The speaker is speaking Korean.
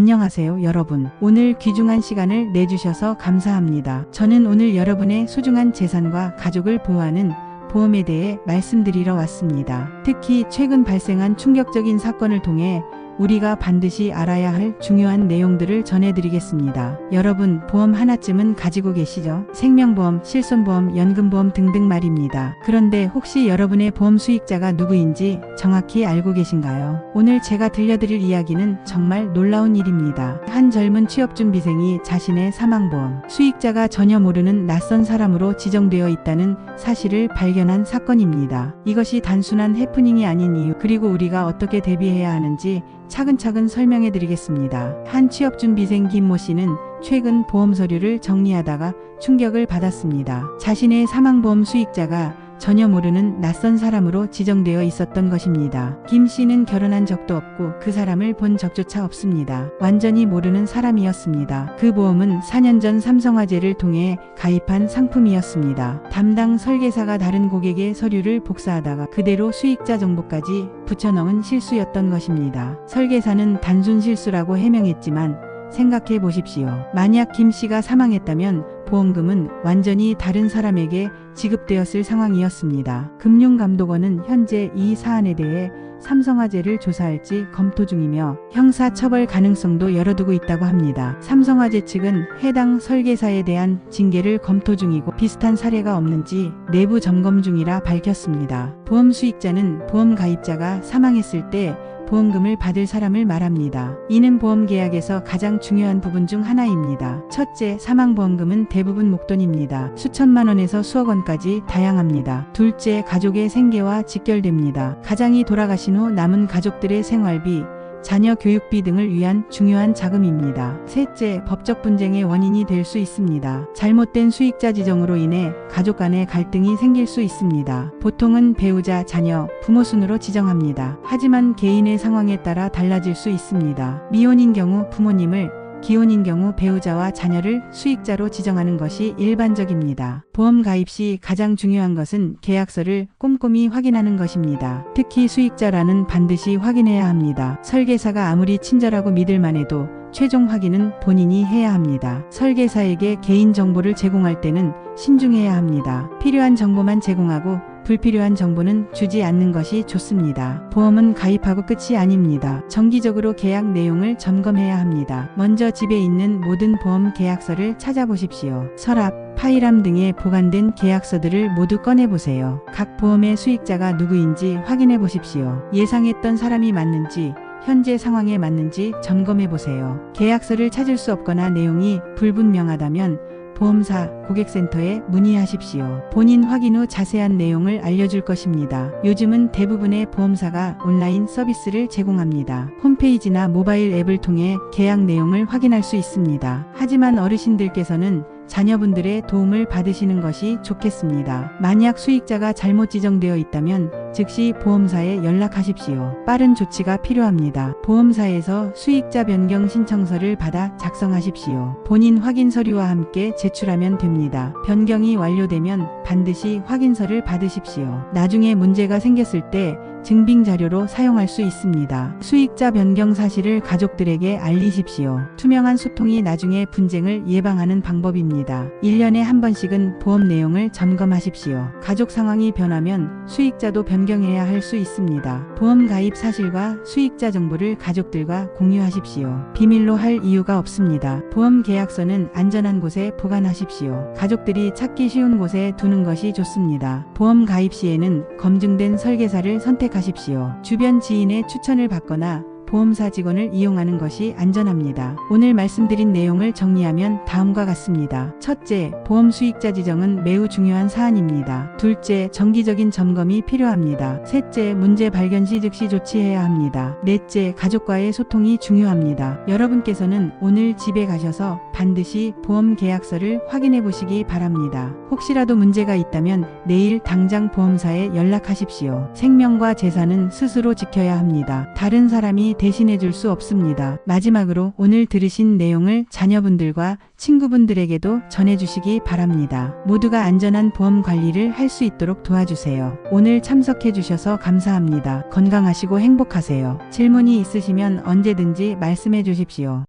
안녕하세요, 여러분. 오늘 귀중한 시간을 내주셔서 감사합니다. 저는 오늘 여러분의 소중한 재산과 가족을 보호하는 보험에 대해 말씀드리러 왔습니다. 특히 최근 발생한 충격적인 사건을 통해 우리가 반드시 알아야 할 중요한 내용들을 전해드리겠습니다. 여러분, 보험 하나쯤은 가지고 계시죠? 생명보험, 실손보험, 연금보험 등등 말입니다. 그런데 혹시 여러분의 보험 수익자가 누구인지 정확히 알고 계신가요? 오늘 제가 들려드릴 이야기는 정말 놀라운 일입니다. 한 젊은 취업준비생이 자신의 사망보험 수익자가 전혀 모르는 낯선 사람으로 지정되어 있다는 사실을 발견한 사건입니다. 이것이 단순한 해프닝이 아닌 이유, 그리고 우리가 어떻게 대비해야 하는지 차근차근 설명해 드리겠습니다. 한 취업준비생 김모 씨는 최근 보험 서류를 정리하다가 충격을 받았습니다. 자신의 사망보험 수익자가 전혀 모르는 낯선 사람으로 지정되어 있었던 것입니다. 김 씨는 결혼한 적도 없고 그 사람을 본 적조차 없습니다. 완전히 모르는 사람이었습니다. 그 보험은 4년 전 삼성화재를 통해 가입한 상품이었습니다. 담당 설계사가 다른 고객의 서류를 복사하다가 그대로 수익자 정보까지 붙여넣은 실수였던 것입니다. 설계사는 단순 실수라고 해명했지만 생각해 보십시오. 만약 김 씨가 사망했다면 보험금은 완전히 다른 사람에게 지급되었을 상황이었습니다. 금융감독원은 현재 이 사안에 대해 삼성화재를 조사할지 검토 중이며 형사처벌 가능성도 열어두고 있다고 합니다. 삼성화재 측은 해당 설계사에 대한 징계를 검토 중이고 비슷한 사례가 없는지 내부 점검 중이라 밝혔습니다. 보험 수익자는 보험 가입자가 사망했을 때 보험금을 받을 사람을 말합니다. 이는 보험 계약에서 가장 중요한 부분 중 하나입니다. 첫째, 사망보험금은 대부분 목돈입니다. 수천만 원에서 수억 원까지 다양합니다. 둘째, 가족의 생계와 직결됩니다. 가장이 돌아가신 후 남은 가족들의 생활비, 자녀 교육비 등을 위한 중요한 자금입니다. 셋째, 법적 분쟁의 원인이 될 수 있습니다. 잘못된 수익자 지정으로 인해 가족 간의 갈등이 생길 수 있습니다. 보통은 배우자, 자녀, 부모 순으로 지정합니다. 하지만 개인의 상황에 따라 달라질 수 있습니다. 미혼인 경우 부모님을, 기혼인 경우 배우자와 자녀를 수익자로 지정하는 것이 일반적입니다. 보험 가입 시 가장 중요한 것은 계약서를 꼼꼼히 확인하는 것입니다. 특히 수익자란은 반드시 확인해야 합니다. 설계사가 아무리 친절하고 믿을만 해도 최종 확인은 본인이 해야 합니다. 설계사에게 개인정보를 제공할 때는 신중해야 합니다. 필요한 정보만 제공하고 불필요한 정보는 주지 않는 것이 좋습니다. 보험은 가입하고 끝이 아닙니다. 정기적으로 계약 내용을 점검해야 합니다. 먼저 집에 있는 모든 보험 계약서를 찾아보십시오. 서랍, 파일함 등에 보관된 계약서들을 모두 꺼내보세요. 각 보험의 수익자가 누구인지 확인해 보십시오. 예상했던 사람이 맞는지, 현재 상황에 맞는지 점검해 보세요. 계약서를 찾을 수 없거나 내용이 불분명하다면 보험사, 고객센터에 문의하십시오. 본인 확인 후 자세한 내용을 알려줄 것입니다. 요즘은 대부분의 보험사가 온라인 서비스를 제공합니다. 홈페이지나 모바일 앱을 통해 계약 내용을 확인할 수 있습니다. 하지만 어르신들께서는 자녀분들의 도움을 받으시는 것이 좋겠습니다. 만약 수익자가 잘못 지정되어 있다면 즉시 보험사에 연락하십시오. 빠른 조치가 필요합니다. 보험사에서 수익자 변경 신청서를 받아 작성하십시오. 본인 확인 서류와 함께 제출하면 됩니다. 변경이 완료되면 반드시 확인서를 받으십시오. 나중에 문제가 생겼을 때 증빙 자료로 사용할 수 있습니다. 수익자 변경 사실을 가족들에게 알리십시오. 투명한 소통이 나중에 분쟁을 예방하는 방법입니다. 1년에 한 번씩은 보험 내용을 점검하십시오. 가족 상황이 변하면 수익자도 변경해야 할 수 있습니다. 보험 가입 사실과 수익자 정보를 가족들과 공유하십시오. 비밀로 할 이유가 없습니다. 보험 계약서는 안전한 곳에 보관하십시오. 가족들이 찾기 쉬운 곳에 두는 것이 좋습니다. 보험 가입 시에는 검증된 설계사를 선택하십시오. 주변 지인의 추천을 받거나 보험사 직원을 이용하는 것이 안전합니다. 오늘 말씀드린 내용을 정리하면 다음과 같습니다. 첫째, 보험 수익자 지정은 매우 중요한 사안입니다. 둘째, 정기적인 점검이 필요합니다. 셋째, 문제 발견 시 즉시 조치해야 합니다. 넷째, 가족과의 소통이 중요합니다. 여러분께서는 오늘 집에 가셔서 반드시 보험 계약서를 확인해 보시기 바랍니다. 혹시라도 문제가 있다면 내일 당장 보험사에 연락하십시오. 생명과 재산은 스스로 지켜야 합니다. 다른 사람이 대신해 줄 수 없습니다. 마지막으로 오늘 들으신 내용을 자녀분들과 친구분들에게도 전해주시기 바랍니다. 모두가 안전한 보험 관리를 할 수 있도록 도와주세요. 오늘 참석해 주셔서 감사합니다. 건강하시고 행복하세요. 질문이 있으시면 언제든지 말씀해 주십시오.